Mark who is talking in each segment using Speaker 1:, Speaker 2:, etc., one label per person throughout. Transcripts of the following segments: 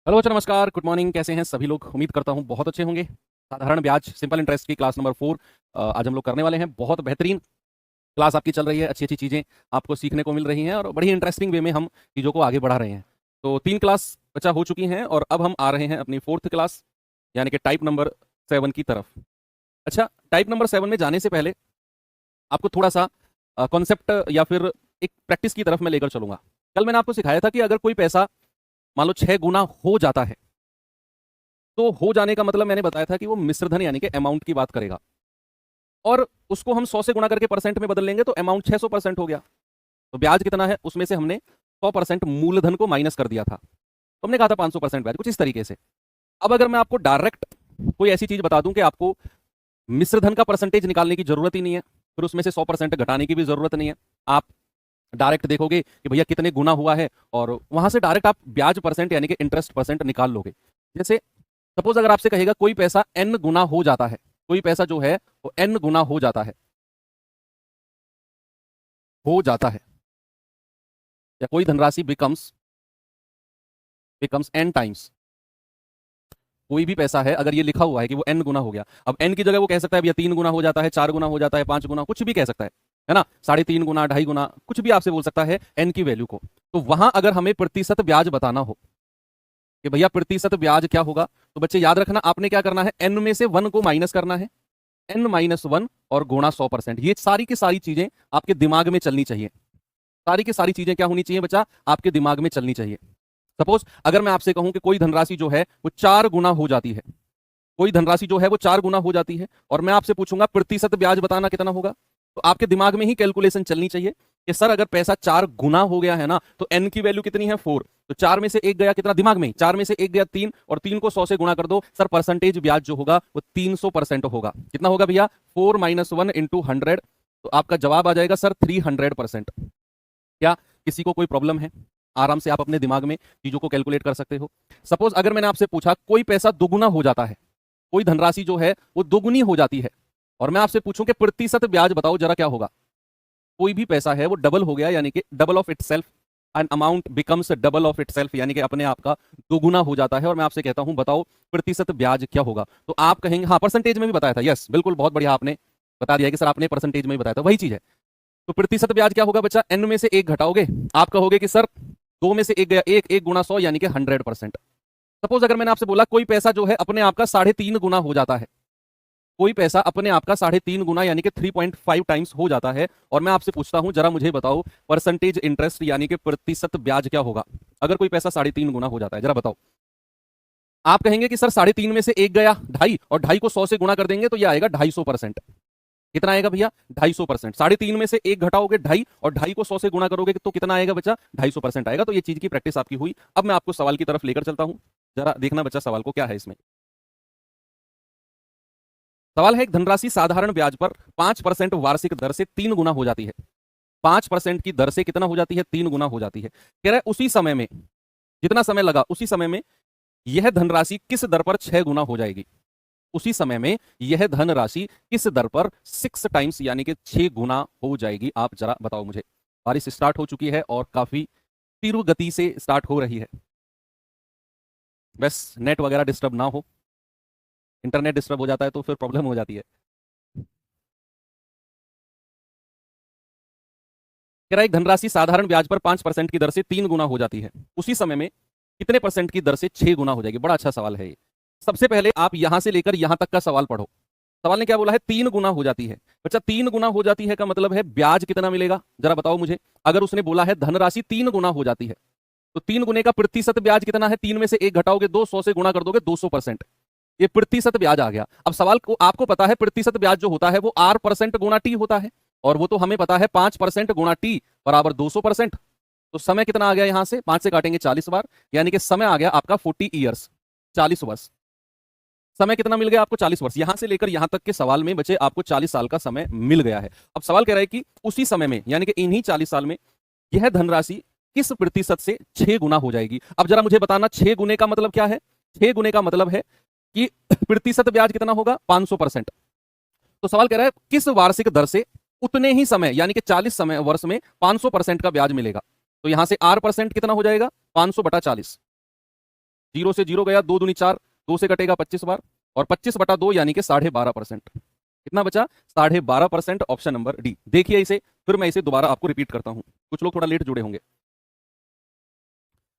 Speaker 1: Hello बच्चों, नमस्कार, good morning. कैसे हैं सभी लोग? उम्मीद करता हूं बहुत अच्छे होंगे। साधारण ब्याज सिंपल इंटरेस्ट की क्लास नंबर 4 आज हम लोग करने वाले हैं। बहुत बेहतरीन क्लास आपकी चल रही है, अच्छी अच्छी चीज़ें आपको सीखने को मिल रही हैं और बड़ी इंटरेस्टिंग वे में हम चीज़ों को आगे बढ़ा रहे हैं। तो 3 क्लास बच्चा हो चुकी हैं और अब हम आ रहे हैं अपनी 4th क्लास, यानी कि टाइप नंबर 7 की तरफ। अच्छा, टाइप नंबर 7 में जाने से पहले आपको थोड़ा सा कॉन्सेप्ट या फिर एक प्रैक्टिस की तरफ मैं लेकर चलूंगा। कल मैंने आपको सिखाया था कि अगर कोई पैसा मान लो 6 गुना हो जाता है, तो हो जाने का मतलब मैंने बताया था कि वो मिश्रधन यानी कि अमाउंट की बात करेगा, और उसको हम 100 से गुणा करके परसेंट में बदल लेंगे तो अमाउंट 600% हो गया। तो ब्याज कितना है उसमें से हमने 100% मूलधन को माइनस कर दिया था, तो हमने कहा था 500% ब्याज, कुछ इस तरीके से। अब अगर मैं आपको डायरेक्ट कोई ऐसी चीज बता दूं कि आपको मिश्रधन का परसेंटेज निकालने की जरूरत ही नहीं है, फिर उसमें से 100% घटाने की भी जरूरत नहीं है, आप डायरेक्ट देखोगे कि भैया कितने गुना हुआ है और वहां से डायरेक्ट आप ब्याज परसेंट यानी कि इंटरेस्ट परसेंट निकाल लोगे। जैसे सपोज अगर आपसे कहेगा कोई पैसा n गुना हो जाता है, कोई पैसा जो है वो n गुना हो जाता है या कोई धनराशि बिकम्स n टाइम्स, कोई भी पैसा है अगर ये लिखा हुआ है कि वो n गुना हो गया, अब n की जगह वो कह सकता है भैया 3 गुना हो जाता है, 4 गुना हो जाता है, 5 गुना, कुछ भी कह सकता है ना, 3.5 गुना, 2.5 गुना, कुछ भी आपसे बोल सकता है n की वैल्यू को। तो वहां अगर हमें प्रतिशत ब्याज बताना हो कि भैया प्रतिशत ब्याज क्या होगा, तो बच्चे याद रखना आपने क्या करना है, n में से 1 को माइनस करना है, n-1 और गुणा 100%। ये सारी की सारी चीजें आपके दिमाग में चलनी चाहिए। सारी की सारी चीजें क्या होनी चाहिए बच्चा, आपके दिमाग में चलनी चाहिए। सपोज अगर मैं आपसे कहूं कि कोई धनराशि जो है वो 4 गुना हो जाती है, कोई धनराशि जो है वो 4 गुना हो जाती है, और मैं आपसे पूछूंगा प्रतिशत ब्याज बताना कितना होगा, तो आपके दिमाग में ही कैलकुलेशन चलनी चाहिए कि सर अगर पैसा 4 गुना हो गया है ना, तो n की वैल्यू कितनी है 4, तो 4 में से 1 गया कितना दिमाग में, 4 में से 1 गया 3, और 3 को 100 से गुणा कर दो सर, परसेंटेज ब्याज जो होगा वो 300% होगा। कितना होगा भैया, 4-1 इंटू 100, तो आपका जवाब आ जाएगा सर 300%। क्या किसी को कोई प्रॉब्लम है? आराम से आप अपने दिमाग में चीजों को कैलकुलेट कर सकते हो। सपोज अगर मैंने आपसे पूछा कोई पैसा दोगुना हो जाता है, कोई धनराशि जो है वो दोगुनी हो जाती है, और मैं आपसे पूछूं कि प्रतिशत ब्याज बताओ जरा क्या होगा। कोई भी पैसा है वो डबल हो गया, यानी कि double of itself, an amount becomes double of itself, यानी कि अपने आप का दोगुना हो जाता है, और मैं आपसे कहता हूं बताओ प्रतिशत ब्याज क्या होगा, तो आप कहेंगे हाँ परसेंटेज में भी बताया था, यस बिल्कुल बहुत बढ़िया, आपने बता दिया कि सर आपने परसेंटेज में भी बताया था, वही चीज है। तो प्रतिशत ब्याज क्या होगा बच्चा, n में से 1 घटाओगे, आप कहोगे कि सर 2 में से 1 गया 1, 1 गुना 100 यानी कि 100%। सपोज अगर मैंने आपसे बोला कोई पैसा जो है अपने आप का 3.5 गुना हो जाता है, कोई पैसा अपने आप का 3.5 गुना यानी कि 3.5 टाइम्स हो जाता है, और मैं आपसे पूछता हूं जरा मुझे बताओ परसेंटेज इंटरेस्ट यानी कि प्रतिशत ब्याज क्या होगा अगर कोई पैसा 3.5 गुना हो जाता है, जरा बताओ। आप कहेंगे कि सर 3.5 में से 1 गया 2.5, और 2.5 को 100 से गुणा कर देंगे तो यह आएगा 250%। कितना आएगा भैया, 250%। 3.5 में से 1 घटाओगे 2.5, और 2.5 को 100 से गुणा करोगे तो कितना आएगा बच्चा, 250% आएगा। तो ये चीज की प्रैक्टिस आपकी हुई। अब मैं आपको सवाल की तरफ लेकर चलता हूं, जरा देखना बच्चा सवाल को क्या है इसमें। सवाल है एक धनराशि साधारण ब्याज पर 5% वार्षिक दर से 3 गुना हो जाती है। 5% की दर से कितना हो जाती है, 3 गुना हो जाती है। कह रहा है उसी समय में, जितना समय लगा उसी समय में यह धनराशि किस दर पर 6 गुना हो जाएगी। उसी समय में यह धनराशि किस दर पर 6 टाइम्स यानी कि 6 गुना हो जाएगी, आप जरा बताओ मुझे। बारिश स्टार्ट हो चुकी है और काफी तीव्र गति से स्टार्ट हो रही है, बस नेट वगैरह डिस्टर्ब ना हो, इंटरनेट डिस्टर्ब हो जाता है तो फिर प्रॉब्लम हो जाती है। कह रहा है एक धनराशि साधारण ब्याज पर 5% की दर से 3 गुना हो जाती है, उसी समय में कितने परसेंट की दर से 6 गुना हो जाएगी। बड़ा अच्छा सवाल है ये। सबसे पहले आप यहां से लेकर यहां तक का सवाल पढ़ो। सवाल ने क्या बोला है, 3 गुना हो जाती है। बच्चा 3 गुना हो जाती है का मतलब है ब्याज कितना मिलेगा, जरा बताओ मुझे। अगर उसने बोला है धनराशि 3 गुना हो जाती है, तो 3 गुने का प्रतिशत ब्याज कितना है, 3 में से 1 घटाओगे 2, 100 से गुणा कर दोगे 200%। ये प्रतिशत ब्याज आ गया। अब सवाल को आपको पता है प्रतिशत ब्याज जो होता है वो R% गुणा टी होता है, और वो तो हमें पता है 5% गुणा टी बराबर 200%। तो समय कितना आ गया, यहां से 5 से काटेंगे 40 बार, यानी कि समय आ गया आपका 40 ईयर्स, 40 वर्ष। समय कितना मिल गया आपको, 40 वर्ष। यहां से लेकर यहां तक के सवाल में बचे आपको 40 साल का समय मिल गया है। अब सवाल कह रहा है कि उसी समय में यानी कि इन्हीं 40 साल में यह धनराशि किस प्रतिशत से 6 गुना हो जाएगी। अब जरा मुझे बताना 6 गुने का मतलब क्या है। 6 गुने का मतलब है कि प्रतिशत ब्याज कितना होगा, 500%। तो सवाल कह रहा है किस वार्षिक दर से उतने ही समय यानी कि 40 समय वर्ष में 500% का ब्याज मिलेगा। तो यहां से R% कितना हो जाएगा, 500/40। जीरो से जीरो गया, 2 दूनी 4, 2 से कटेगा 25 बार, और 25/2 यानी कि 12.5%। कितना बचा? 12.5%, ऑप्शन नंबर डी। देखिए इसे, फिर मैं इसे दोबारा आपको रिपीट करता हूं, कुछ लोग थोड़ा लेट जुड़े होंगे।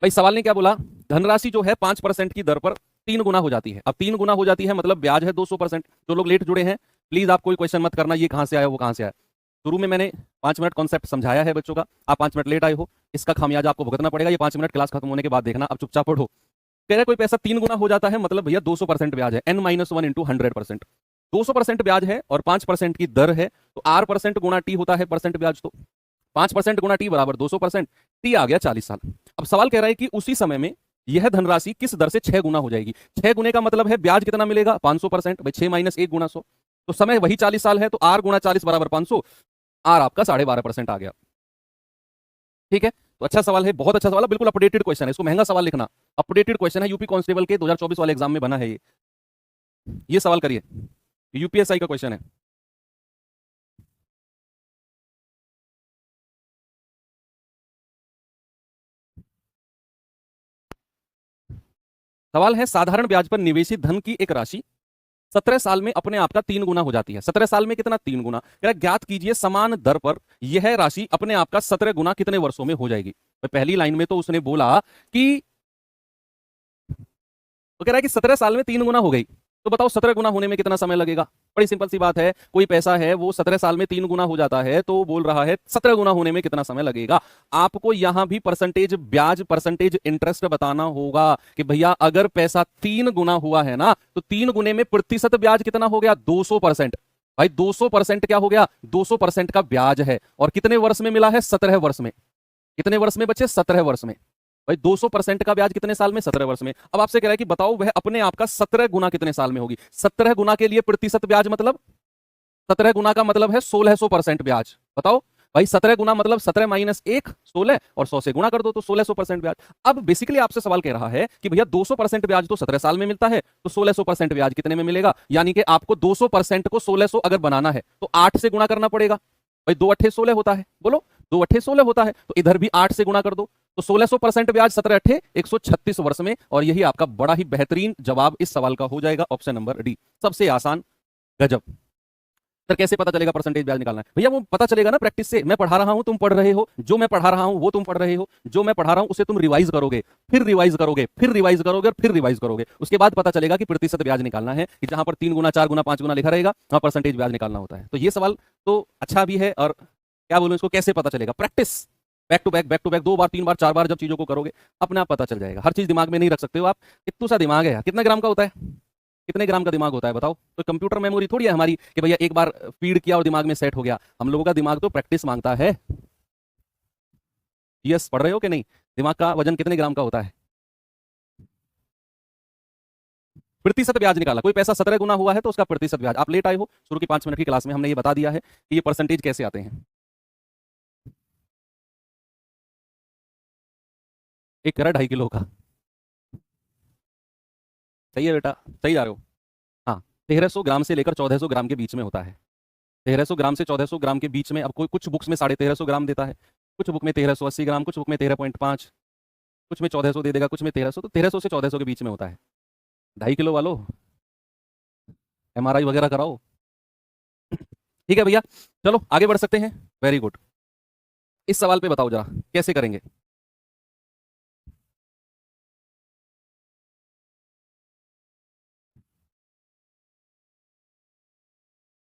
Speaker 1: भाई सवाल ने क्या बोला? धनराशि जो है 5% की दर पर 3 गुना हो जाती है। अब 3 गुना हो जाती है मतलब ब्याज है 200%। जो लोग लेट जुड़े हैं प्लीज आप कोई क्वेश्चन मत करना, ये कहां से आया वो कहां से आया। शुरू में मैंने 5 मिनट कॉन्सेप्ट समझाया है बच्चों का, आप 5 मिनट लेट आए हो, इसका खामियाजा आपको भुगतना पड़ेगा। ये 5 मिनट क्लास खत्म होने के बाद देखना, अब चुपचाप पढ़ो। कह रहे कोई पैसा 3 गुना हो जाता है मतलब भैया 200% ब्याज है, n-1 इंटू 100%। 200% ब्याज है और 5% की दर है, तो r% गुना t होता है परसेंट ब्याज। तो 5% गुना t बराबर 200%, t आ गया 40 साल। अब सवाल कह रहा है कि उसी समय में यह धनराशि किस दर से 6 गुना हो जाएगी। 6 गुने का मतलब है ब्याज कितना मिलेगा? 500%। भाई 6 माइनस 1 गुना 100, तो समय वही 40 साल है, तो r गुना 40 बराबर 500, r आपका 12.5% आ गया। ठीक है, तो अच्छा सवाल है, बहुत अच्छा सवाल है, बिल्कुल अपडेटेड क्वेश्चन है, इसको महंगा सवाल लिखना। अपडेटेड क्वेश्चन है, यूपी कांस्टेबल के 2024 वाले एग्जाम में बना है ये सवाल करिए, यूपीएसआई का क्वेश्चन है। सवाल है साधारण ब्याज पर निवेशित धन की एक राशि 17 साल में अपने आप का 3 गुना हो जाती है। 17 साल में कितना? 3 गुना। ज्ञात कीजिए समान दर पर यह राशि अपने आप का 17 गुना कितने वर्षों में हो जाएगी। पहली लाइन में तो उसने बोला कि, वो कह रहा है कि 17 साल में 3 गुना हो गई, तो बताओ 17 गुना होने में कितना समय लगेगा। बड़ी सिंपल सी बात है, कोई पैसा है वो 17 साल में 3 गुना हो जाता है, तो बोल रहा है 17 गुना होने में कितना समय लगेगा। आपको यहां भी परसेंटेज ब्याज, परसेंटेज इंटरेस्ट बताना होगा कि भैया अगर पैसा 3 गुना हुआ है ना, तो 3 गुने में प्रतिशत ब्याज कितना हो गया? 200%। भाई 200% क्या हो गया? 200% का ब्याज है, और कितने वर्ष में मिला है? 17 वर्ष में। कितने वर्ष में बच्चे? 17 वर्ष में। भाई 200% का ब्याज कितने साल में? 17 वर्ष में। अब आपसे कह रहा है कि बताओ वह अपने आप का 17 गुना कितने साल में होगी। 17 गुना के लिए प्रतिशत ब्याज मतलब 17 गुना का मतलब है 1600% ब्याज। बताओ भाई 17 गुना मतलब 17 माइनस 1 16, और 100 से गुना कर दो तो 1600% ब्याज। अब बेसिकली आपसे सवाल कह रहा है कि भैया 200% ब्याज तो 17 साल में मिलता है, तो 1600% ब्याज कितने में मिलेगा। यानी कि आपको 200% को 1600 अगर बनाना है तो 8 से गुणा करना पड़ेगा। भाई 2 अट्ठे 16 होता है, बोलो 2 अट्ठे 16 होता है, तो इधर भी 8 से गुणा कर दो, तो 1600% ब्याज 17 अट्ठे 136 वर्ष में। और यही आपका बड़ा ही बेहतरीन जवाब इस सवाल का हो जाएगा, ऑप्शन नंबर डी, सबसे आसान। गजब। सर कैसे पता चलेगा परसेंटेज ब्याज निकालना है? भैया वो पता चलेगा ना प्रैक्टिस से। मैं पढ़ा रहा हूं, तुम पढ़ रहे हो, जो मैं पढ़ा रहा हूं वो तुम पढ़ रहे हो, जो मैं पढ़ा रहा हूं उसे तुम रिवाइज करोगे, फिर रिवाइज करोगे, फिर रिवाइज करोगे, और फिर रिवाइज करोगे। उसके बाद पता चलेगा कि प्रतिशत ब्याज निकालना है, कि जहां पर 3 गुना 4 गुना 5 गुना लिखा रहेगा वहां परसेंटेज ब्याज निकालना होता है। तो ये सवाल तो अच्छा भी है, और क्या बोलूं इसको, कैसे पता चलेगा? प्रैक्टिस, बैक टू बैक 2 बार 3 बार 4 बार जब चीजों को करोगे अपने आप पता चल जाएगा। हर चीज दिमाग में नहीं रख सकते हो आप। कितना सा दिमाग है? कितने ग्राम का होता है? कितने ग्राम का दिमाग होता है बताओ? तो कंप्यूटर मेमोरी थोड़ी है हमारी कि भैया एक बार फीड किया और दिमाग में सेट हो गया। हम लोगों का दिमाग तो प्रैक्टिस मांगता है। यस, पढ़ रहे हो कि नहीं? दिमाग का वजन कितने ग्राम का होता है? प्रतिशत ब्याज निकाला। कोई पैसा 17 गुना हुआ है तो उसका प्रतिशत ब्याज। आप लेट आए हो, शुरू की 5 मिनट की क्लास में हमने ये बता दिया है कि ये परसेंटेज कैसे आते हैं। एक करा 2.5 किलो का। सही है बेटा, सही जा रहे हो। हाँ, 1300 ग्राम से लेकर 1400 ग्राम के बीच में होता है। 1300 ग्राम से 1400 ग्राम के बीच में। अब कोई कुछ बुक्स में 1350 ग्राम देता है, कुछ बुक में 1380 ग्राम, कुछ बुक में 13.5, कुछ में 1400 दे देगा, कुछ में 1300। तो 1300 से 1400 के बीच में होता है। 2.5 किलो वालों, एमआरआई वगैरह कराओ। ठीक है भैया, चलो आगे बढ़ सकते हैं। Very good. इस सवाल पे बताओ जरा कैसे करेंगे।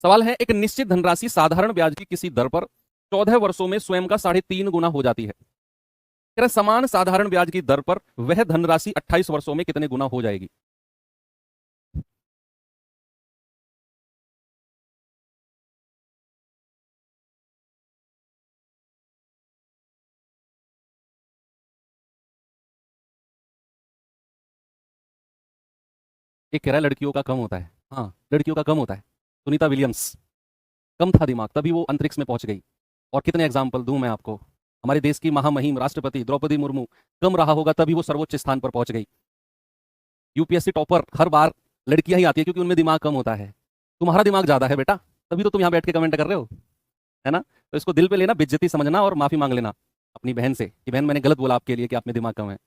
Speaker 1: सवाल है एक निश्चित धनराशि साधारण ब्याज की किसी दर पर 14 वर्षों में स्वयं का 3.5 गुना हो जाती है। कह रहे समान साधारण ब्याज की दर पर वह धनराशि 28 वर्षों में कितने गुना हो जाएगी। एक कह रहा है लड़कियों का कम होता है। हाँ, लड़कियों का कम होता है। सुनीता विलियम्स, कम था दिमाग तभी वो अंतरिक्ष में पहुंच गई। और कितने एग्जाम्पल दूं मैं आपको। हमारे देश की महामहिम राष्ट्रपति द्रौपदी मुर्मू, कम रहा होगा तभी वो सर्वोच्च स्थान पर पहुंच गई। यूपीएससी टॉपर हर बार लड़कियां ही आती है क्योंकि उनमें दिमाग कम होता है। तुम्हारा दिमाग ज्यादा है बेटा, तभी तो तुम यहाँ बैठ के कमेंट कर रहे हो, है ना? तो इसको दिल पे लेना, बेइज्जती समझना, और माफी मांग लेना अपनी बहन से कि बहन मैंने गलत बोला आपके लिए कि आप में दिमाग कम है।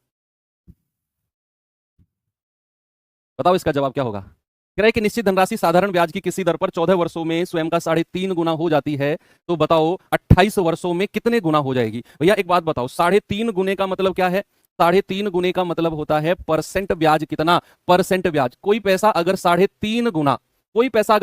Speaker 1: बताओ इसका जवाब क्या होगा। कह रहा है कि निश्चित धनराशि साधारण ब्याज की किसी दर पर 14 वर्षों में स्वयं का 3.5 गुना हो जाती है, तो बताओ 28 वर्षों में कितने गुना हो जाएगी। भैया एक बात बताओ, 3.5 गुने का मतलब क्या है। 3.5 गुने का मतलब होता है परसेंट ब्याज। कितना परसेंट ब्याज। कोई पैसा अगर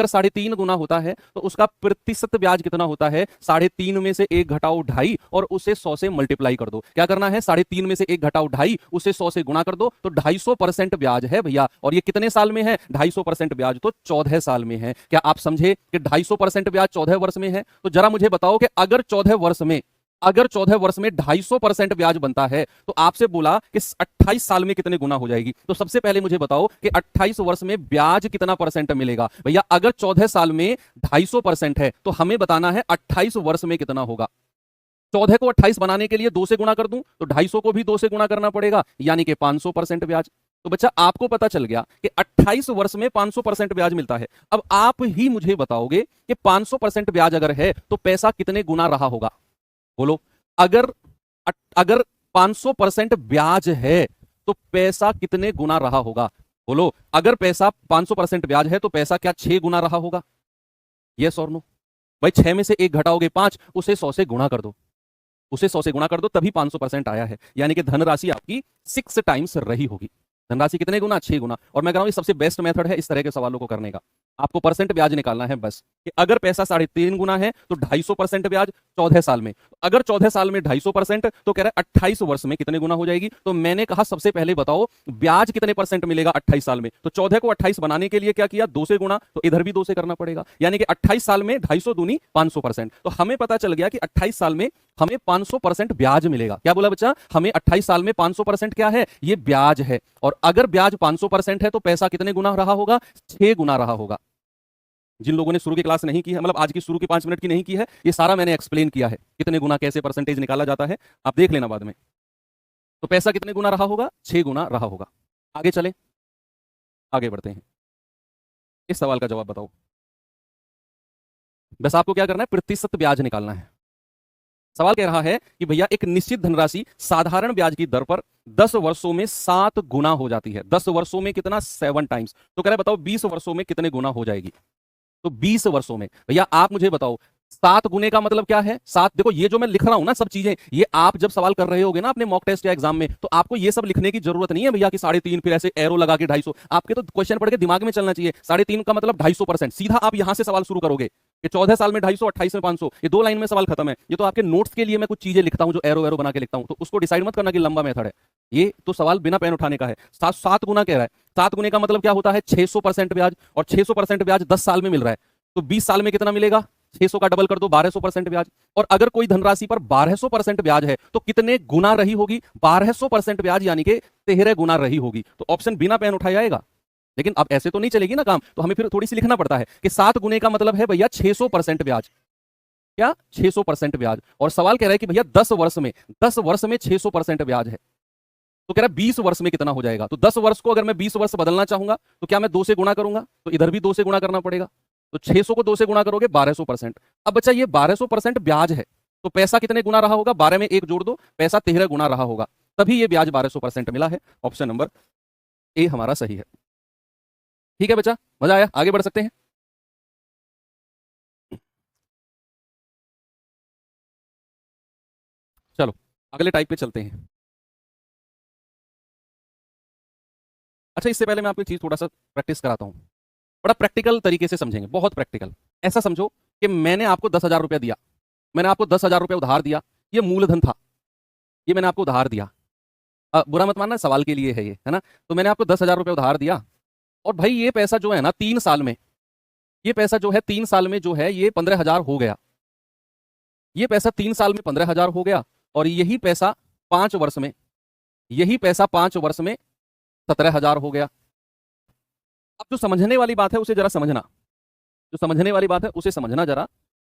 Speaker 1: 3.5 गुना होता है तो उसका प्रतिशत ब्याज कितना होता है। 3.5 में से 1 घटाओ 2.5 और उसे 100 से मल्टीप्लाई कर दो। क्या करना है, 3.5 में से 1 घटाओ 2.5 उसे 100 से गुणा कर दो, तो 250% ब्याज है भैया। और ये कितने साल में है, 250% ब्याज तो 14 साल में है। क्या आप समझे कि 250% ब्याज 14 वर्ष में है। तो जरा मुझे बताओ कि अगर 14 वर्ष में 250% ब्याज बनता है तो आपसे बोला कि 28 साल में कितने गुना हो जाएगी। तो सबसे पहले मुझे बताओ कि 28 वर्ष में ब्याज कितना परसेंट मिलेगा। भैया अगर 14 साल में 250% है तो हमें बताना है 28 वर्ष में कितना होगा। 14 को 28 बनाने के लिए 2 से गुणा कर दूं तो 250 को भी 2 से गुणा करना पड़ेगा, यानी कि 500% ब्याज। तो बच्चा आपको पता चल गया कि 28 वर्ष में 500% ब्याज मिलता है। अब आप ही मुझे बताओगे कि 500% ब्याज अगर है तो पैसा कितने गुना रहा होगा। बोलो, अगर अगर 500% ब्याज है तो पैसा कितने गुना रहा होगा। बोलो, अगर पैसा 500% ब्याज है तो पैसा क्या 6 गुना रहा होगा। यस और नो। भाई 6 में से 1 घटाओगे 5, उसे 100 से गुणा कर दो, तभी 500% आया है, यानी कि धनराशि आपकी 6 टाइम्स रही होगी। धनराशि कितने गुना, 6 गुना। और मैं कह रहा हूं ये सबसे बेस्ट मेथड है इस तरह के सवालों को करने का। आपको परसेंट ब्याज निकालना है बस, कि अगर पैसा 3.5 गुना है तो 250% ब्याज 14 साल में। अगर 14 साल में 250% तो कह रहा है 28 वर्ष में कितने गुना हो जाएगी। तो मैंने कहा सबसे पहले बताओ ब्याज कितने परसेंट मिलेगा 28 साल में। तो 14 को 28 बनाने के लिए क्या किया, 2 से गुणा, तो इधर भी 2 से करना पड़ेगा, यानी कि 28 साल में 250 दूनी 500%। तो हमें पता चल गया कि 28 साल में हमें 500% ब्याज मिलेगा। क्या बोला बच्चा, हमें 28 साल में 500% क्या है, ये ब्याज है। और अगर ब्याज 500% है तो पैसा कितने गुना रहा होगा, 6 गुना रहा होगा। जिन लोगों ने शुरू की क्लास नहीं की है, मतलब आज की शुरू की 5 मिनट की नहीं की है, ये सारा मैंने एक्सप्लेन किया है, कितने गुना कैसे परसेंटेज निकाला जाता है, आप देख लेना बाद में। तो पैसा कितने गुना रहा होगा, 6 गुना रहा होगा। आगे चले, आगे बढ़ते हैं। इस सवाल का जवाब बताओ। बस आपको क्या करना है, प्रतिशत ब्याज निकालना है। सवाल कह रहा है कि भैया एक निश्चित धनराशि साधारण ब्याज की दर पर 10 वर्षों में 7 गुना हो जाती है। 10 वर्षों में कितना, 7 टाइम्स। तो कह रहा है बताओ 20 वर्षों में कितने गुना हो जाएगी। तो 20 वर्षों में भैया आप मुझे बताओ 7 गुने का मतलब क्या है। 7, देखो ये जो मैं लिख रहा हूं ना सब चीजें, ये आप जब सवाल कर रहे होगे ना अपने मॉक टेस्ट या एग्जाम में, तो आपको ये सब लिखने की जरूरत नहीं है भैया कि 3.5 फिर ऐसे एरो लगा के 250। आपके तो क्वेश्चन पढ़ के दिमाग में चलना चाहिए। 3.5 का मतलब 250%। सीधा आप यहां से सवाल शुरू करोगे कि 14 साल में 250, 28 में 500, ये 2 लाइन में सवाल खत्म है। ये तो आपके नोट्स के लिए मैं कुछ चीजें लिखता हूं जो एरो एरो बना के लिखता हूं, तो उसको डिसाइड मत करना कि लंबा मेथड है। ये तो सवाल बिना पेन उठाने का है। 7 गुना कह रहा है। 7 गुने का मतलब क्या होता है, 600% ब्याज। और 600% ब्याज 10 साल में मिल रहा है, तो 20 साल में कितना मिलेगा, 600 का डबल कर दो, 1200% ब्याज। और अगर कोई धनराशि पर 1200% ब्याज है तो कितने गुना रही होगी, 1200% ब्याज, यानी कि 13 गुना रही होगी। तो ऑप्शन बिना पेन उठाया आएगा। लेकिन अब ऐसे तो नहीं चलेगी ना काम, तो हमें फिर थोड़ी सी लिखना पड़ता है कि 7 गुने का मतलब है भैया 600% ब्याज। क्या, 600% ब्याज। और सवाल कह रहा है कि भैया 10 वर्ष में 600% ब्याज है, तो कह रहा है 20 वर्ष में कितना हो जाएगा। तो 10 वर्ष को अगर मैं 20 वर्ष बदलना चाहूंगा तो क्या मैं 2 से गुणा करूंगा, तो इधर भी 2 से गुणा करना पड़ेगा। तो 600 को 2 से गुणा करोगे 1200%। अब बच्चा ये 1200% ब्याज है, तो पैसा कितने गुना रहा होगा, 12 में 1 जोड़ दो, पैसा 13 गुना रहा होगा, तभी ये ब्याज 1200% मिला है। ऑप्शन नंबर ए हमारा सही है। ठीक है बच्चा, मजा आया, आगे बढ़ सकते हैं। चलो अगले टाइप पे चलते हैं। अच्छा, इससे पहले मैं आपको एक चीज थोड़ा सा प्रैक्टिस कराता हूं, बड़ा प्रैक्टिकल तरीके से समझेंगे, बहुत प्रैक्टिकल। ऐसा समझो कि मैंने आपको 10,000 रुपया दिया, मैंने आपको 10,000 रुपया उधार दिया, ये मूलधन था, ये मैंने आपको उधार दिया। बुरा मत मानना, सवाल के लिए है ये, है ना। तो मैंने आपको 10,000 रुपया उधार दिया, और भाई ये पैसा जो है ना 3 साल में, ये पैसा जो है 3 साल में जो है ये 15,000 हो गया। ये पैसा 3 साल में 15,000 हो गया, और यही पैसा 5 वर्ष में, यही पैसा 5 वर्ष में 17,000 हो गया। अब जो समझने वाली बात है उसे जरा समझना, जो समझने वाली बात है उसे समझना जरा,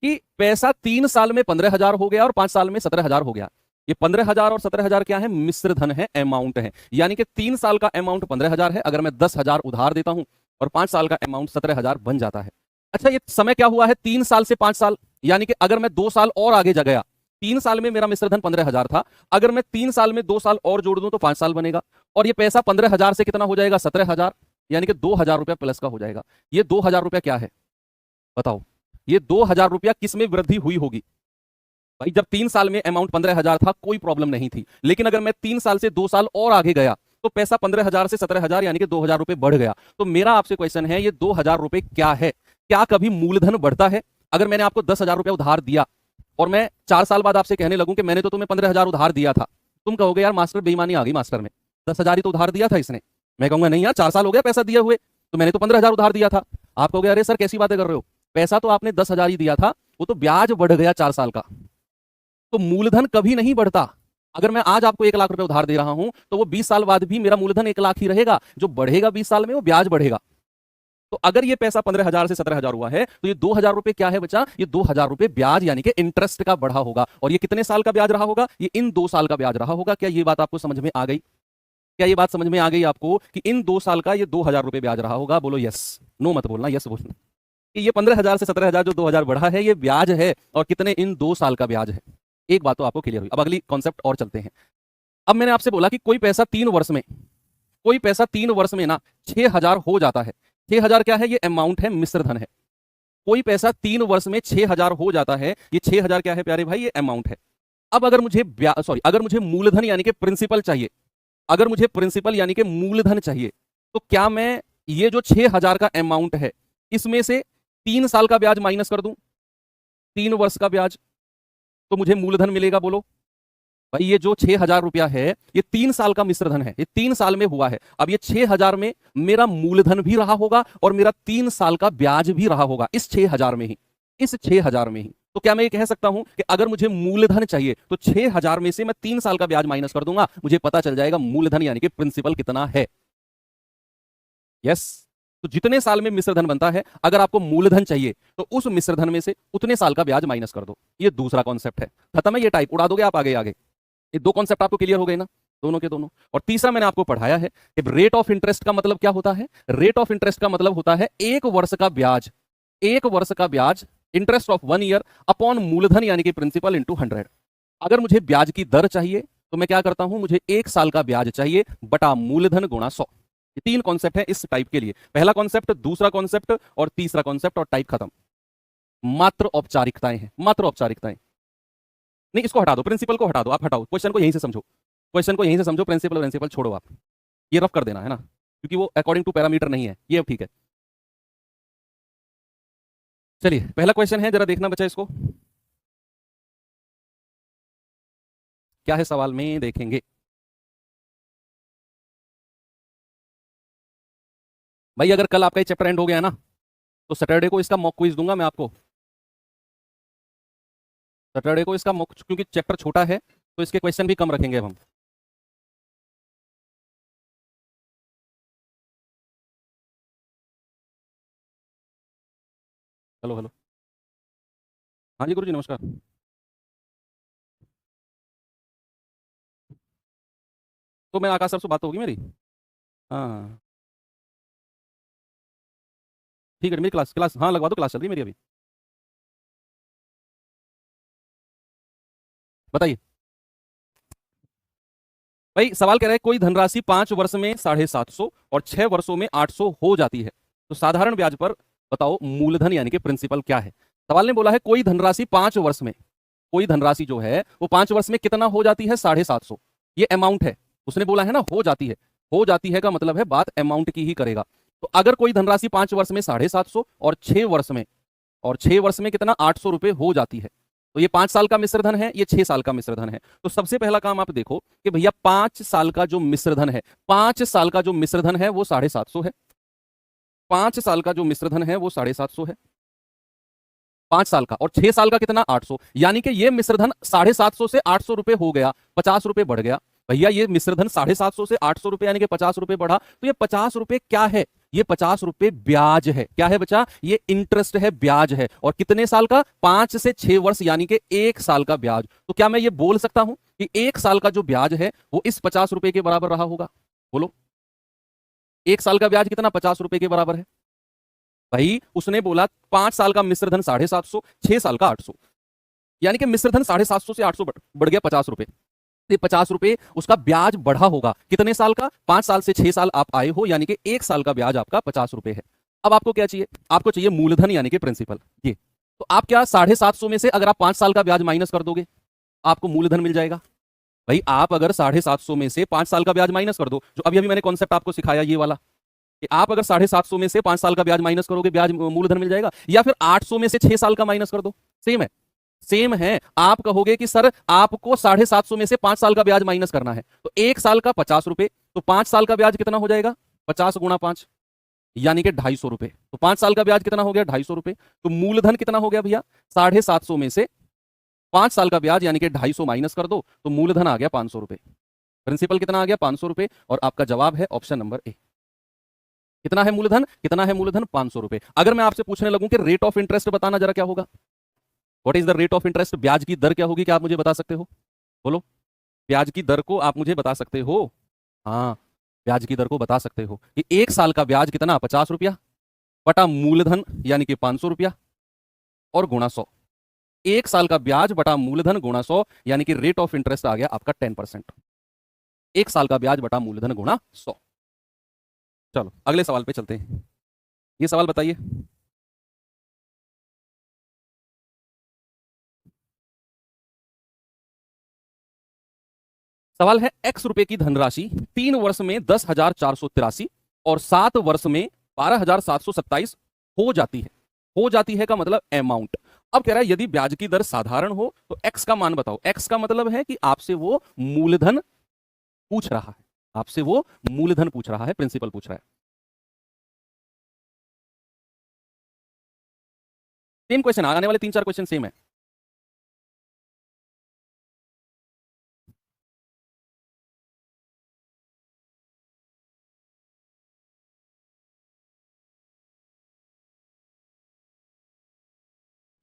Speaker 1: कि पैसा 3 साल में 15,000 हो गया और 5 साल में 17,000 हो गया। ये 15,000 और 17,000 क्या है, मिश्र धन है, अमाउंट है। यानी कि 3 साल का अमाउंट 15,000 है, अगर मैं 10,000 उधार देता हूं, और 5 साल का अमाउंट 17,000 बन जाता है। अच्छा, ये समय क्या हुआ है, 3 साल से 5 साल, यानी कि अगर मैं 2 साल और आगे जा गया, 3 साल में मेरा मिश्र धन 15,000 था, अगर मैं 3 साल में 2 साल और जोड़ दूं तो 5 साल बनेगा, और ये पैसा 15,000 से कितना हो जाएगा, 17,000। यानी कि 2,000 रुपया प्लस का हो जाएगा। ये 2,000 रुपया क्या है बताओ? ये 2,000 रुपया किस में वृद्धि हुई होगी? भाई जब 3 साल में अमाउंट 15,000 था कोई प्रॉब्लम नहीं थी, लेकिन अगर मैं 3 साल से 2 साल और आगे गया तो पैसा 15,000 से 17,000 यानी कि 2,000 रुपए बढ़ गया। तो मेरा आपसे क्वेश्चन है, ये 2,000 रुपए क्या है? क्या कभी मूलधन बढ़ता है? अगर मैंने आपको 10,000 रुपया उधार दिया और मैं 4 साल बाद आपसे कहने लगूं कि मैंने तो तुम्हें 15,000 उधार दिया था, तुम कहोगे यार मास्टर बेईमानी आ गई मास्टर में, 10,000 ही तो उधार दिया था इसने। मैं कहूंगा नहीं यार 4 साल हो गया पैसा दिए हुए, तो मैंने तो 15,000 उधार दिया था। आप कहोगे अरे सर कैसी बातें कर रहे हो, पैसा तो आपने 10,000 ही दिया था, वो तो ब्याज बढ़ गया 4 साल का। तो मूलधन कभी नहीं बढ़ता। अगर मैं आज आपको 1,00,000 रुपए उधार दे रहा हूं तो वो 20 साल बाद भी मेरा मूलधन 1,00,000 ही रहेगा। जो बढ़ेगा 20 साल में वो ब्याज बढ़ेगा। तो अगर ये पैसा 15,000 से 17,000 हुआ है तो ये 2,000 रुपए क्या है बचा? ये 2,000 रुपए ब्याज यानी कि इंटरेस्ट का बढ़ा होगा। और ये कितने साल का ब्याज रहा होगा? ये इन 2 साल का ब्याज रहा होगा। क्या ये बात आपको समझ में आ गई? क्या ये बात समझ में आ गई आपको कि इन 2 साल का ये 2,000 रुपए ब्याज रहा होगा? बोलो यस, नो मत बोलना, यस बोलना कि ये 15,000 से 17,000 जो 2,000 बढ़ा है ये ब्याज है, और कितने? इन 2 साल का ब्याज है। एक बात तो आपको क्लियर हुई। अब अगली कॉन्सेप्ट और चलते हैं। अब मैंने आपसे बोला कि कोई पैसा 3 वर्ष में, कोई पैसा 3 वर्ष में ना 6,000 हो जाता है। 6,000 क्या है? ये अमाउंट है, मिश्रधन है। कोई पैसा 3 वर्ष में 6,000 हो जाता है। ये 6,000 क्या है प्यारे भाई? ये अमाउंट है। अब अगर मुझे अगर मुझे मूलधन यानी कि प्रिंसिपल चाहिए, अगर मुझे प्रिंसिपल यानी कि मूलधन चाहिए, तो क्या मैं ये जो 6,000 का अमाउंट है इसमें से 3 साल का ब्याज माइनस कर दूं? 3 वर्ष का ब्याज, तो मुझे मूलधन मिलेगा। बोलो भाई ये जो 6,000 रुपया है ये 3 साल का मिश्रधन है, ये 3 साल में हुआ है। अब ये 6,000 में मेरा मूलधन भी रहा होगा और मेरा 3 साल का ब्याज भी रहा होगा, इस 6,000 में ही, इस 6,000 में ही। तो क्या मैं ये कह सकता हूं कि अगर मुझे मूलधन चाहिए तो 6,000 में से मैं 3 साल का ब्याज माइनस कर दूंगा, मुझे पता चल जाएगा मूलधन यानी कि प्रिंसिपल कितना है। यस। तो जितने साल में मिश्रधन बनता है, अगर आपको मूलधन चाहिए तो उस मिश्रधन में से उतने साल का ब्याज माइनस कर दो। ये दूसरा कॉन्सेप्ट है। खत्म है, ये टाइप उड़ा दोगे आप आगे आगे। ये 2 कॉन्सेप्ट आपको क्लियर हो गए ना, दोनों के दोनों। और तीसरा मैंने आपको पढ़ाया है कि रेट ऑफ इंटरेस्ट का मतलब क्या होता है? रेट ऑफ इंटरेस्ट का मतलब होता है 1 वर्ष का ब्याज, 1 वर्ष का ब्याज, इंटरेस्ट ऑफ 1 ईयर अपॉन मूलधन यानी कि प्रिंसिपल इंटू 100। अगर मुझे ब्याज की दर चाहिए तो मैं क्या करता हूं? मुझे 1 साल का ब्याज चाहिए बटा मूलधन गुणा 100। ये 3 कॉन्सेप्ट है इस टाइप के लिए। पहला कॉन्सेप्ट, दूसरा कॉन्सेप्ट और तीसरा कॉन्सेप्ट, और टाइप खत्म। मात्र औपचारिकताएं हैं, मात्र औपचारिकताएं। नहीं इसको हटा दो, प्रिंसिपल को हटा दो, आप हटाओ, क्वेश्चन को यहीं से समझो, क्वेश्चन को यहीं से समझो। प्रिंसिपल प्रिंसिपल छोड़ो आप, ये रफ कर देना है ना, क्योंकि वो अकॉर्डिंग टू पैरामीटर नहीं है ये। अब ठीक है, चलिए पहला क्वेश्चन है, जरा देखना बच्चा इसको क्या है सवाल में, देखेंगे। भाई अगर कल आपका ये चैप्टर एंड हो गया है ना तो सैटरडे को इसका मॉक क्विज दूंगा मैं आपको। सैटरडे को इसका मॉक, क्योंकि चैप्टर छोटा है तो इसके क्वेश्चन भी कम रखेंगे अब हम। हेलो हेलो, हाँ जी गुरु जी नमस्कार। तो मैं आकाश सर से बात होगी मेरी। हाँ ठीक है, मेरी क्लास क्लास हाँ लगवा दो, क्लास चल रही है मेरी अभी। बताइए भाई, सवाल कह रहा है कोई धनराशि 5 वर्ष में 750 और 6 वर्षों में 800 हो जाती है, तो साधारण ब्याज पर बताओ मूलधन यानी कि प्रिंसिपल क्या है। सवाल ने बोला है कोई धनराशि 5 वर्ष में, कोई धनराशि जो है वो 5 वर्ष में कितना हो जाती है? 750। ये अमाउंट है, उसने बोला है ना हो जाती है। हो जाती है का मतलब है बात अमाउंट की ही करेगा। तो अगर कोई धनराशि 5 वर्ष में 750 और 6 वर्ष में, और 6 वर्ष में कितना? 800 रुपए हो जाती है, तो ये 5 साल का मिश्रधन है, ये 6 साल का मिश्रधन है। तो सबसे पहला काम आप देखो कि भैया 5 साल का जो मिश्रधन है, 5 साल का जो मिश्रधन है वो 750 है। 5 साल का जो मिश्रधन है वो 750 है, 5 साल का। और 6 साल का कितना? 800। यानी कि ये मिश्रधन 750 से 800 रुपए हो गया, 50 रुपए बढ़ गया। भैया ये मिश्रधन 750 से 800 रुपए यानी कि 50 रुपए बढ़ा, तो ये 50 रुपए क्या है? ये 50 रुपए ब्याज है। क्या है बच्चा? ये इंटरेस्ट है, ब्याज है। और कितने साल का? 5 से 6 वर्ष यानी कि 1 साल का ब्याज। तो क्या मैं ये बोल सकता हूं कि 1 साल का जो ब्याज है वो इस 50 रुपए के बराबर रहा होगा? बोलो 1 साल का ब्याज कितना? 50 रुपए के बराबर है। भाई उसने बोला 5 साल का मिश्रधन 750, 6 साल का 800, यानी कि मिश्रधन 750 से 800 बढ़ गया 50 रुपए। से 50 रुपए उसका ब्याज बढ़ा होगा। कितने साल का? 5 साल से 6 साल आप आए हो, यानी कि 1 साल का ब्याज आपका 50 रुपए है। अब आपको क्या चाहिए? आपको चाहिए मूलधन यानी कि प्रिंसिपल। ये तो आप क्या 750 में से अगर आप 5 साल का ब्याज माइनस कर दोगे, आपको मूलधन मिल जाएगा। भाई आप अगर 750 में से 5 साल का ब्याज माइनस कर दो, जो अभी अभी मैंने कॉन्सेप्ट आपको सिखाया ये वाला, कि आप अगर 750 में से 5 साल का ब्याज माइनस करोगे, ब्याज मूलधन मिल जाएगा। या फिर 800 में से 6 साल का माइनस कर दो, सेम है। सेम है। आप कहोगे कि सर आपको 750 में से 5 साल का ब्याज माइनस करना है, तो 1 साल का 50 रुपए, तो 5 साल का ब्याज कितना हो जाएगा? 50 गुणा 5 यानी कि 250 रुपए। तो 5 साल का ब्याज कितना हो गया? 250 रुपए। तो मूलधन कितना हो गया भैया? 750 में से 5 साल का ब्याज यानी कि 250 माइनस कर दो, तो मूलधन आ गया 500 रुपए। प्रिंसिपल कितना आ गया? 500 रुपए। और आपका जवाब है ऑप्शन नंबर ए। कितना है मूलधन? कितना है मूलधन? 500 रुपए। अगर मैं आपसे पूछने लगूं कि रेट ऑफ इंटरेस्ट बताना, जरा क्या होगा? What is the rate of interest? ब्याज की दर क्या होगी? क्या आप मुझे बता सकते हो? बोलो। ब्याज की दर को आप मुझे बता सकते हो? हाँ, ब्याज की दर को बता सकते हो कि 1 साल का ब्याज कितना? 50 रुपया बटा मूलधन यानी कि 500 रुपया और गुणा 100। 1 साल का ब्याज बटा मूलधन गुणा 100 यानी कि रेट ऑफ इंटरेस्ट आ गया आपका 10%। 1 साल का ब्याज बटा मूलधन गुणा 100। चलो अगले सवाल पे चलते हैं। ये सवाल बताइए। सवाल है x रुपए की धनराशि 3 वर्ष में 10,483 और 7 वर्ष में 12,727 हो जाती है। हो जाती है का मतलब अमाउंट। अब कह रहा है यदि ब्याज की दर साधारण हो तो x का मान बताओ। x का मतलब है कि आपसे वो मूलधन पूछ रहा है। आपसे वो मूलधन पूछ रहा है, प्रिंसिपल पूछ रहा है। सेम क्वेश्चन, आने वाले 3-4 क्वेश्चन सेम है।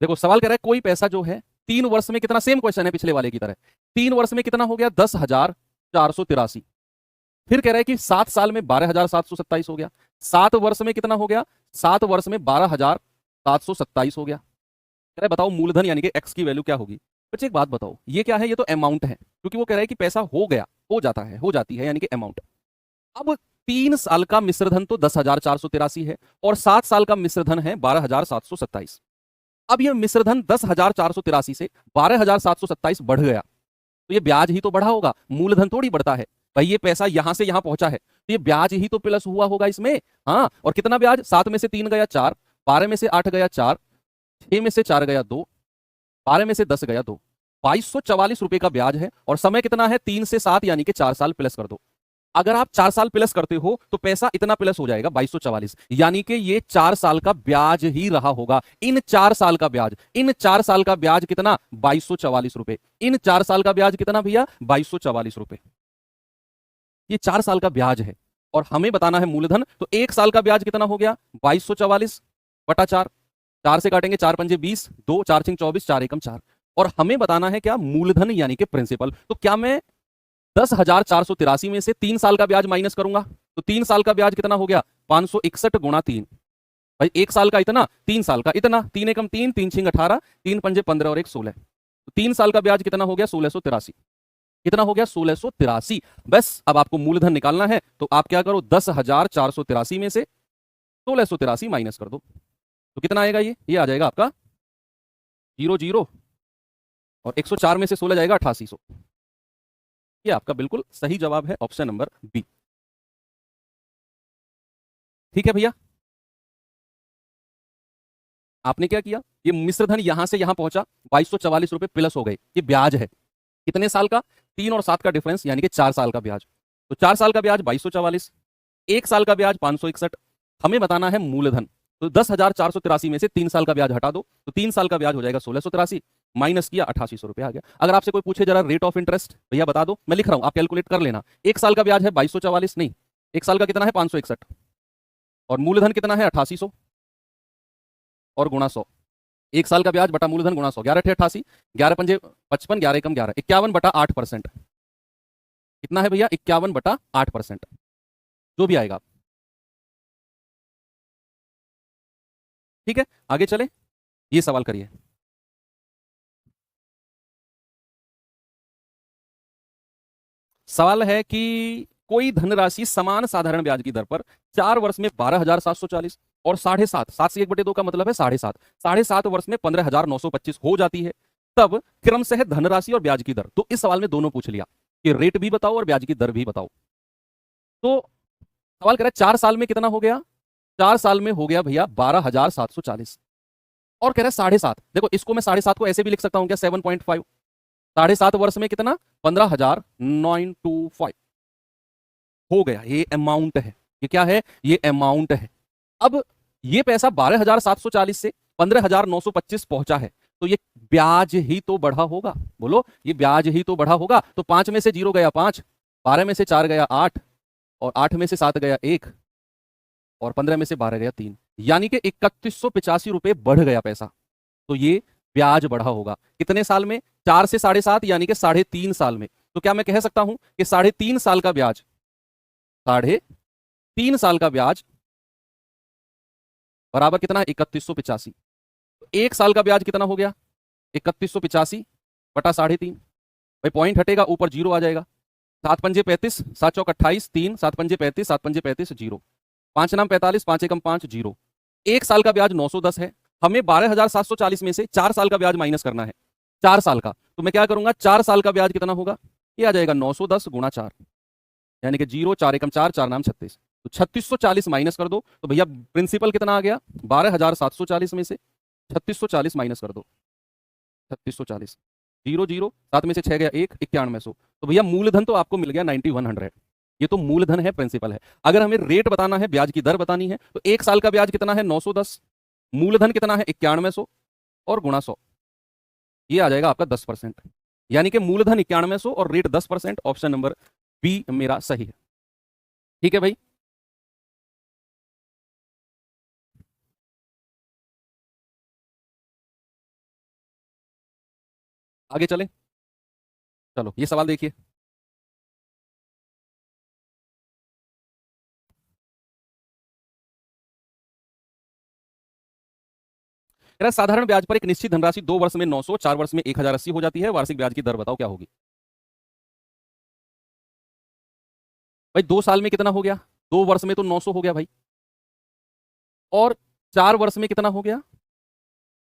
Speaker 1: देखो सवाल कह रहा है कोई पैसा जो है 3 वर्ष में कितना, सेम क्वेश्चन है पिछले वाले की तरह। 3 वर्ष में कितना हो गया? 10,483। फिर कह रहा है कि 7 साल में 12,727 हो गया। 7 वर्ष में कितना हो गया? 7 वर्ष में 12,727 हो गया। कह रहा है बताओ मूलधन यानी कि एक्स की वैल्यू क्या होगी। बच्चे एक बात बताओ, ये क्या है? ये तो अमाउंट है, क्योंकि वो कह रहा है कि पैसा हो गया, हो जाता है, हो जाती है, यानी कि अमाउंट। अब 3 साल का मिश्रधन तो 10,483 है और 7 साल का मिश्रधन है 12,727। अब ये मिश्रधन 10,483 से 12,727 बढ़ गया, तो ये ब्याज ही तो बढ़ा होगा, मूलधन थोड़ी बढ़ता है। भाई ये पैसा यहां से यहां पहुंचा है, तो ये ब्याज ही तो प्लस हुआ होगा इसमें। हाँ, और कितना ब्याज? 7 में से 3 गया 4, 12 में से 8 गया 4, 6 में से 4 गया 2, 12 में से 10 गया 2। 2244 रुपए का ब्याज है और समय कितना है? 3 से 7 यानी कि 4 साल प्लस कर दो। अगर आप 4 साल प्लस करते हो तो पैसा इतना प्लस हो जाएगा 2244, यानी कि ये 4 साल का ब्याज ही रहा होगा। इन 4 साल का ब्याज, इन 4 साल का ब्याज कितना? 2244 रुपए। इन 4 साल का ब्याज कितना भैया? 2244 रुपए। ये 4 साल का ब्याज है और हमें बताना है मूलधन। तो 1 साल का ब्याज कितना हो गया? 2244 बटा 4। 4 से काटेंगे, 4 पंजे 20, 2 4 6 24, 4 एकम 4। और हमें बताना है क्या? मूलधन यानी कि प्रिंसिपल। तो क्या मैं 10,483 में से 3 साल का ब्याज माइनस करूंगा? तो 3 साल का ब्याज कितना हो गया? 561 गुणा 3। भाई 1 साल का इतना, 3 साल का इतना, 3 एकम 3, 3 छिंग 18, 3 पंजे 15 और 1 16। तो 3 साल का ब्याज कितना हो गया? 1683। कितना हो गया? 1683। बस अब आपको मूलधन निकालना है, तो आप क्या करो? 10,483 में से 1683 माइनस कर दो, तो कितना आएगा? ये आ जाएगा आपका 00, और 104 में से 16 जाएगा 8800। ये आपका बिल्कुल सही जवाब है, ऑप्शन नंबर बी। ठीक है भैया, आपने क्या किया? ये मिश्रधन यहां से यहां पहुंचा, 2244 रुपए प्लस हो गए, ये ब्याज है। कितने साल का? 3 और 7 का डिफरेंस, यानी कि 4 साल का ब्याज। तो 4 साल का ब्याज 2244, 1 साल का ब्याज 561। हमें बताना है मूलधन। तो 10,483 में से 3 साल का ब्याज हटा दो, तो 3 साल का ब्याज हो जाएगा 1683, माइनस किया 8800 रुपए आ गया। अगर आपसे कोई पूछे जरा रेट ऑफ इंटरेस्ट, भैया बता दो, मैं लिख रहा हूं, आप कैलकुलेट कर लेना। 1 साल का ब्याज है 2244, नहीं, 1 साल का कितना है? 561, और मूलधन कितना है? 8800 और गुणा 100। 1 साल का ब्याज बटा मूलधन गुणा 100, 11 × 88, 11 पंजे 55, 11 एकम 11, 51 बटा 8%। कितना है भैया? 51 बटा 8%, जो भी आएगा। ठीक है, आगे चले, ये सवाल करिए। सवाल है कि कोई धनराशि समान साधारण ब्याज की दर पर 4 वर्ष में 12,740 और 7.5 7 से 1/2 का मतलब है 7.5 7.5 वर्ष में 15,925 हो जाती है, तब क्रमशः धनराशि और ब्याज की दर। तो इस सवाल में दोनों पूछ लिया कि रेट भी बताओ और ब्याज की दर भी बताओ। तो सवाल कह रहा है 4 साल में कितना हो गया, 4 साल में हो गया भैया 12,740 और कह रहा है 7.5। देखो इसको मैं 7.5 को ऐसे भी लिख सकता हूं क्या, 7.5। 7.5 वर्ष में कितना, 15,925 हो गया। ये अमाउंट है, ये क्या है, ये अमाउंट है। अब ये पैसा 12,740 से 15,925 पहुंचा है, तो ये ब्याज ही तो बढ़ा होगा। बोलो, ये ब्याज ही तो बढ़ा होगा। तो 5 में से 0 गया 5, 12 में से 4 गया 8, और 8 में से 7 गया 1, और 15 में से 12 गया 3, यानी कि 3185 रुपए बढ़ गया पैसा। तो ये ब्याज बढ़ा होगा। कितने साल में, 4 से 7.5 यानी कि 3.5 साल में। तो क्या मैं कह सकता हूं कि 3.5 साल का ब्याज, 3.5 साल का ब्याज बराबर कितना, 3185। तो 1 साल का ब्याज कितना हो गया, 3185 बटा 3.5। भाई पॉइंट हटेगा, ऊपर 0 आ जाएगा। 7 पंजे 35, 7 चौक 28, 3, 7 पंजे 35, 7 पंजे 35, 0, 5 नाम 45, 5 एकम 5, 0। 1 साल का ब्याज 910 है। हमें 12,740 में से 4 साल का ब्याज माइनस करना है, 4 साल का। तो मैं क्या करूंगा, 4 साल का ब्याज कितना होगा, ये आ जाएगा 910 गुणा 4, यानी कि 0, 4 एकम 4, 4 नाम 36। तो 3640 माइनस कर दो, तो भैया प्रिंसिपल कितना आ गया, 12,740 में से 3640 माइनस कर दो। 3640, 0 0, 7 में से 6 गया 1, 9100। तो भैया मूलधन तो आपको मिल गया 9100। ये तो मूलधन है, प्रिंसिपल है। अगर हमें रेट बताना है, ब्याज की दर बतानी है, तो 1 साल का ब्याज कितना है, 910, मूलधन कितना है 9100 और गुणा 100, ये आ जाएगा आपका 10%। यानी कि मूलधन 9100 और रेट 10%। ऑप्शन नंबर बी मेरा सही है। ठीक है भाई। आगे चलें, चलो ये सवाल देखिए। साधारण ब्याज पर एक निश्चित धनराशि 2 वर्ष में 900, 4 वर्ष में 1080 हो जाती है। वार्षिक ब्याज की दर बताओ क्या होगी। भाई 2 साल में कितना हो गया, 2 वर्ष में तो 900 हो गया भाई, और 4 वर्ष में कितना हो गया,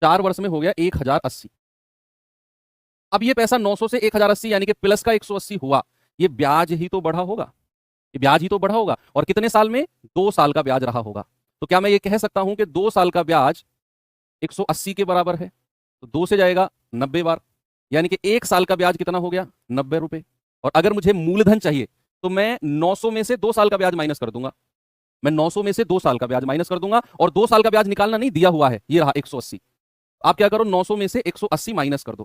Speaker 1: 4 वर्ष में हो गया 1080। अब ये पैसा 900 से 1080 यानी कि प्लस का 180 हुआ, ये ब्याज ही तो बढ़ा होगा, ये ब्याज ही तो बढ़ा होगा। और कितने साल में, 2 साल का ब्याज रहा होगा। तो क्या मैं ये कह सकता हूं कि 2 साल का ब्याज 180 के बराबर है, तो 2 से जाएगा 90 बार, यानी कि 1 साल का ब्याज कितना हो गया, 90 रुपए। और अगर मुझे मूलधन चाहिए तो मैं 900 में से 2 साल का ब्याज माइनस कर दूंगा, मैं 900 में से 2 साल का ब्याज माइनस कर दूंगा, और 2 साल का ब्याज निकालना नहीं दिया हुआ है, ये रहा 180। आप क्या करो, 900 में से 180 माइनस कर दो।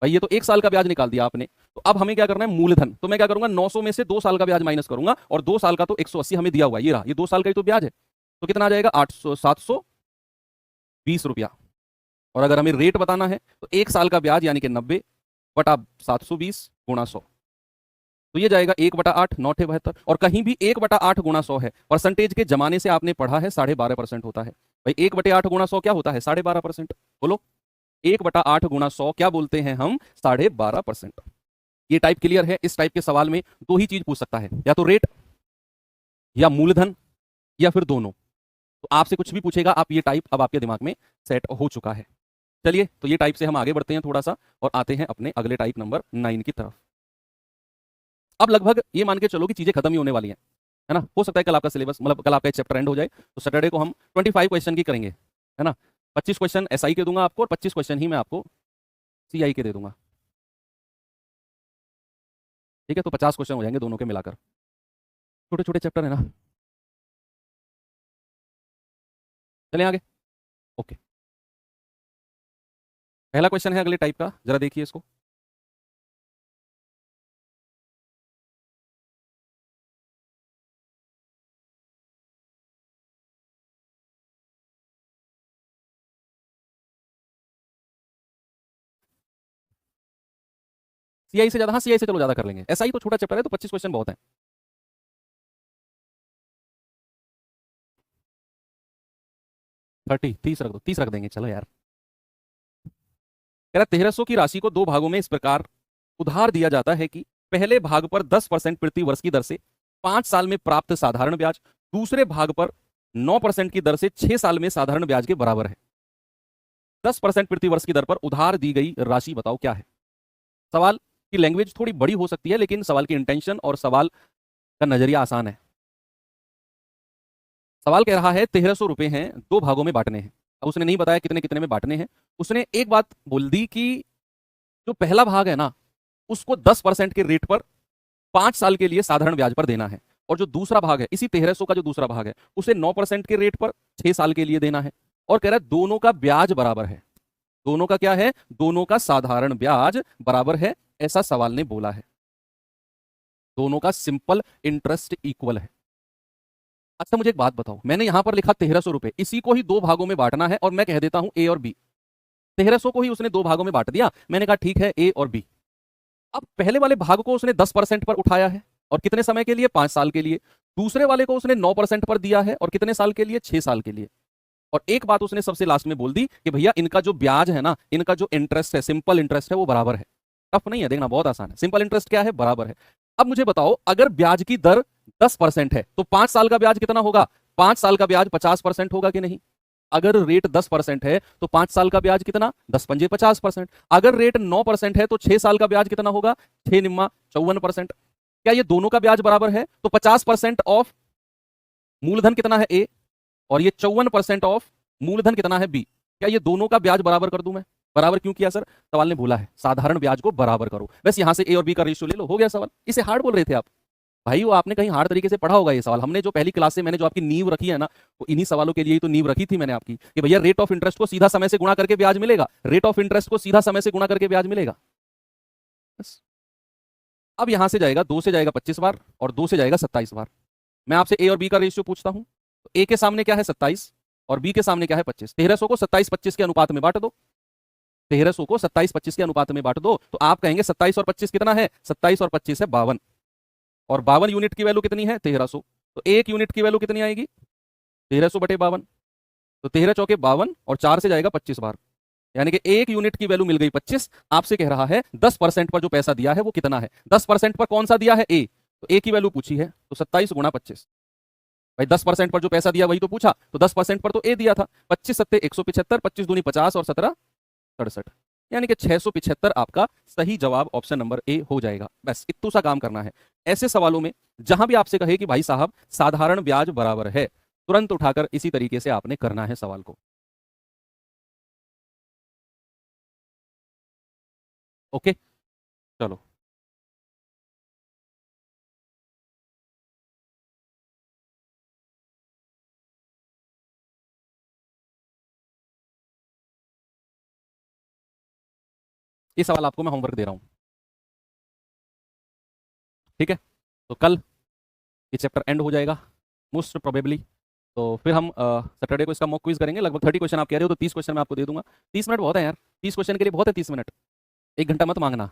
Speaker 1: भाई ये तो 1 साल का ब्याज निकाल दिया आपने। तो अब हमें क्या करना है, मूलधन। तो मैं क्या करूंगा, 900 में से 2 साल का ब्याज माइनस करूंगा, और 2 साल का तो 180 हमें दिया हुआ है, ये रहा, ये 2 साल का ही तो ब्याज है। तो कितना आ जाएगा, 720 रुपया। और अगर हमें रेट बताना है तो 1 साल का ब्याज यानी कि 90 बटा 720 गुणा 100, तो ये जाएगा 1/8, 9/72। और कहीं भी 1/8 गुणा 100 है, परसेंटेज के जमाने से आपने पढ़ा है 12.5% होता है। भाई 1/8 गुणा 100 क्या होता है, 12.5%। बोलो, 1/8 गुणा 100 क्या बोलते हैं हम, 12.5%। ये टाइप क्लियर है। इस टाइप के सवाल में 2 ही चीज पूछ सकता है, या तो रेट या मूलधन या फिर दोनों। तो आपसे कुछ भी पूछेगा, आप ये टाइप अब आपके दिमाग में सेट हो चुका है। चलिए, तो ये टाइप से हम आगे बढ़ते हैं थोड़ा सा, और आते हैं अपने अगले टाइप नंबर 9 की तरफ। अब लगभग ये मान के चलो कि चीजें खत्म ही होने वाली हैं, है ना। हो सकता है कल आपका सिलेबस, मतलब कल आपका एक चैप्टर एंड हो जाए, तो सैटरडे को हम 25 क्वेश्चन की करेंगे, है ना। 25 क्वेश्चन एसआई के दूंगा आपको, और 25 क्वेश्चन ही मैं आपको सीआई के दे दूंगा। ठीक है, तो 50 क्वेश्चन हो जाएंगे दोनों के मिलाकर। छोटे छोटे चैप्टर है ना। चलें आगे। ओके, पहला क्वेश्चन है अगले टाइप का, जरा देखिए इसको। सीआई से ज्यादा, हाँ सीआई से चलो ज्यादा कर लेंगे, एसआई तो छोटा चैप्टर है, तो 25 क्वेश्चन बहुत है। 30 रख दो, 30 रख देंगे, चलो यार। कह रहा 1300 की राशि को 2 भागों में इस प्रकार उधार दिया जाता है कि पहले भाग पर 10% प्रति वर्ष की दर से 5 साल में प्राप्त साधारण ब्याज दूसरे भाग पर 9% की दर से 6 साल में साधारण ब्याज के बराबर है। 10% प्रति वर्ष की दर पर उधार दी गई राशि बताओ क्या है। सवाल की लैंग्वेज थोड़ी बड़ी हो सकती है, लेकिन सवाल की इंटेंशन और सवाल का नजरिया आसान है। सवाल कह रहा है 1300 रुपए हैं, 2 भागों में बांटने हैं। अब उसने नहीं बताया कितने कितने में बांटने हैं। उसने एक बात बोल दी कि जो पहला भाग है ना, उसको 10% के रेट पर 5 साल के लिए साधारण ब्याज पर देना है, और जो दूसरा भाग है इसी 1300 का जो दूसरा भाग है उसे 9% के रेट पर 6 साल के लिए देना है। और कह रहा है दोनों का ब्याज बराबर है। दोनों का क्या है? दोनों का साधारण ब्याज बराबर है, ऐसा सवाल ने बोला है। दोनों का सिंपल इंटरेस्ट इक्वल है। अच्छा मुझे एक बात बताओ, मैंने यहां पर लिखा 1300 रुपए, इसी को ही 2 भागों में बांटना है और मैं कह देता हूं ए और बी। 1300 को ही उसने 2 भागों में बांट दिया, मैंने कहा ठीक है ए और बी। अब पहले वाले भाग को उसने 10% पर उठाया है और कितने समय के लिए? 5 साल के लिए। दूसरे वाले को उसने 9% पर दिया है और कितने साल के लिए? 6 साल के लिए। और एक बात उसने सबसे लास्ट में बोल दी कि भैया इनका जो ब्याज है ना, इनका जो इंटरेस्ट है, सिंपल इंटरेस्ट है, वो बराबर है। टफ नहीं है, देखना बहुत आसान है। सिंपल इंटरेस्ट क्या है? बराबर है। अब मुझे बताओ, अगर ब्याज की दर 10% है तो 5 साल का ब्याज कितना होगा? 5 साल का ब्याज 50% होगा कि नहीं? अगर रेट 10% है तो 5 साल का ब्याज कितना? 10 पंजे 50%। अगर रेट 9% है तो 6 साल का ब्याज कितना होगा? 6 निम्मा 54%। क्या ये दोनों का ब्याज बराबर है? तो 50% ऑफ मूलधन कितना है? ए, और ये 54% ऑफ मूलधन कितना है? बी। क्या ये दोनों का ब्याज बराबर कर दूं मैं? बराबर क्यों किया सर? सवाल ने बोला है साधारण ब्याज को बराबर करो। बस यहां से ए और बी का रेशियो ले लो, हो गया सवाल। इसे हार्ड बोल रहे थे आप भाई, वो आपने कहीं हार्ड तरीके से पढ़ा होगा ये सवाल। हमने जो पहली क्लास से मैंने जो आपकी नींव रखी है ना, वो इन्हीं सवालों के लिए ही तो नींव रखी थी मैंने आपकी, कि भैया रेट ऑफ इंटरेस्ट को सीधा समय से गुणा करके ब्याज मिलेगा, रेट ऑफ इंटरेस्ट को सीधा समय से गुणा करके ब्याज मिलेगा। बस अब यहां से जाएगा 2 से जाएगा 25 बार और 2 से जाएगा 27 बार। मैं आपसे ए और बी का रेशियो पूछता हूं, तो ए के सामने क्या है? 27 और बी के सामने क्या है? 25। 1300 को 27-25 के अनुपात में बांट दो। 1300 को 27-25 के अनुपात में बांट दो तो आप कहेंगे 27 और 25 कितना है? 27 और 25 है 52, और 52 यूनिट की वैल्यू कितनी है? 1300। तो 1 यूनिट की वैल्यू कितनी आएगी? 1300 बटे 52। तो 13 चौके 52 और 4 से जाएगा 25 बार, यानी कि 1 यूनिट की वैल्यू मिल गई 25। आपसे कह रहा है 10% पर जो पैसा दिया है वो कितना है? 10% पर कौन सा दिया है? ए। तो ए की वैल्यू पूछी है, तो 27 गुणा 25। भाई 10% पर जो पैसा दिया वही तो पूछा, तो 10% पर तो ए दिया था। 25 सत्ते 175, 25 दूनी 50 और 17 67, यानी कि 675 आपका सही जवाब ऑप्शन नंबर ए हो जाएगा। बस इतना सा काम करना है। ऐसे सवालों में जहां भी आपसे कहे कि भाई साहब साधारण ब्याज बराबर है, तुरंत उठाकर इसी तरीके से आपने करना है सवाल को। ओके चलो, ये सवाल आपको मैं होमवर्क दे रहा हूं, ठीक है? तो कल ये चैप्टर एंड हो जाएगा मोस्ट प्रोबेबली। तो फिर हम सैटरडे को इसका मॉक क्विज करेंगे। लगभग 30 क्वेश्चन आप कह रहे हो तो 30 क्वेश्चन मैं आपको दे दूंगा। 30 मिनट बहुत है यार, 30 क्वेश्चन के लिए बहुत है 30 मिनट। 1 घंटा मत मांगना,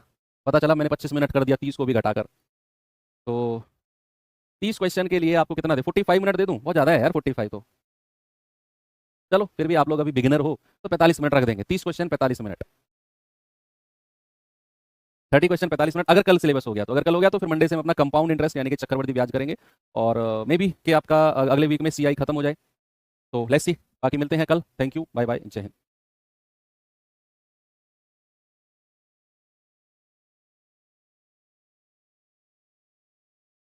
Speaker 1: पता चला मैंने 25 मिनट कर दिया 30 को भी घटाकर। तो 30 क्वेश्चन के लिए आपको कितना दे? 45 मिनट दे दूं? बहुत ज़्यादा है यार 45 तो। चलो फिर भी आप लोग अभी बिगिनर हो तो 45 मिनट रख देंगे। 30 क्वेश्चन 45 मिनट, 30 क्वेश्चन 45 मिनट, अगर कल सिलेबस हो गया तो। अगर कल हो गया तो फिर मंडे से हम अपना कंपाउंड इंटरेस्ट यानी कि चक्रवर्ती ब्याज करेंगे, और मे बी कि आपका अगले वीक में सीआई खत्म हो जाए। तो लेट्स सी, बाकी मिलते हैं कल। थैंक यू, बाय बाय, जय हिंद।